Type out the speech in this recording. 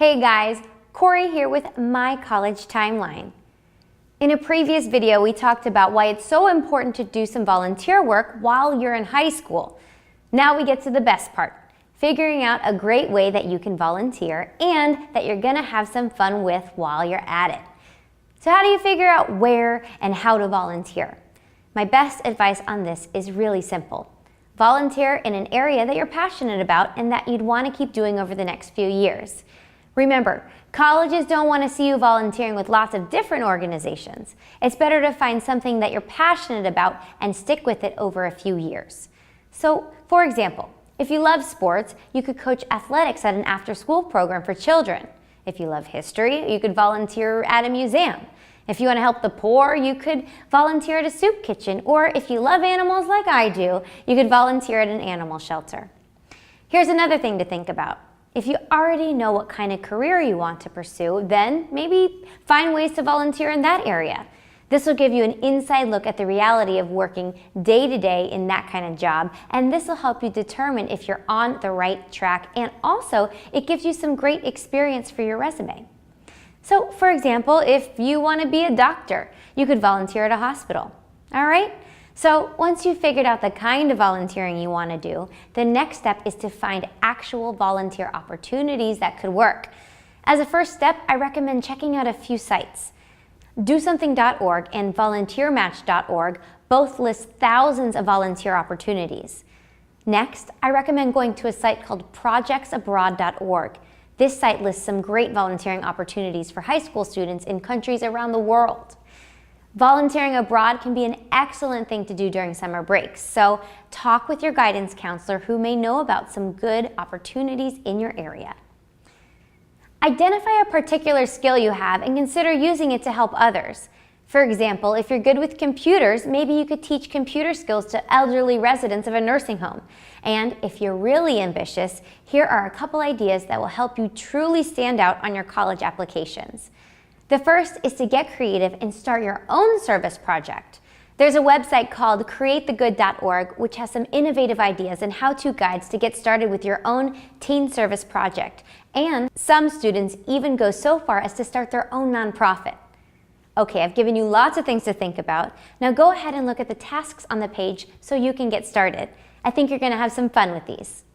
Hey guys, Corey here with My College Timeline. In a previous video, we talked about why it's so important to do some volunteer work while you're in high school. Now we get to the best part, figuring out a great way that you can volunteer and that you're gonna have some fun with while you're at it. So how do you figure out where and how to volunteer? My best advice on this is really simple. Volunteer in an area that you're passionate about and that you'd want to keep doing over the next few years. Remember, colleges don't want to see you volunteering with lots of different organizations. It's better to find something that you're passionate about and stick with it over a few years. So, for example, if you love sports, you could coach athletics at an after-school program for children. If you love history, you could volunteer at a museum. If you want to help the poor, you could volunteer at a soup kitchen. Or if you love animals like I do, you could volunteer at an animal shelter. Here's another thing to think about. If you already know what kind of career you want to pursue, then maybe find ways to volunteer in that area. This will give you an inside look at the reality of working day to day in that kind of job, and this will help you determine if you're on the right track, and also it gives you some great experience for your resume. So, for example, if you want to be a doctor, you could volunteer at a hospital. All right? So once you've figured out the kind of volunteering you want to do, the next step is to find actual volunteer opportunities that could work. As a first step, I recommend checking out a few sites. DoSomething.org and VolunteerMatch.org both list thousands of volunteer opportunities. Next, I recommend going to a site called Projectsorg. This site lists some great volunteering opportunities for high school students in countries around the world. Volunteering abroad can be an excellent thing to do during summer breaks, so talk with your guidance counselor who may know about some good opportunities in your area. Identify a particular skill you have and consider using it to help others. For example, if you're good with computers, maybe you could teach computer skills to elderly residents of a nursing home. And if you're really ambitious, here are a couple ideas that will help you truly stand out on your college applications. The first is to get creative and start your own service project. There's a website called createthegood.org which has some innovative ideas and how-to guides to get started with your own teen service project. And some students even go so far as to start their own nonprofit. Okay, I've given you lots of things to think about. Now go ahead and look at the tasks on the page so you can get started. I think you're going to have some fun with these.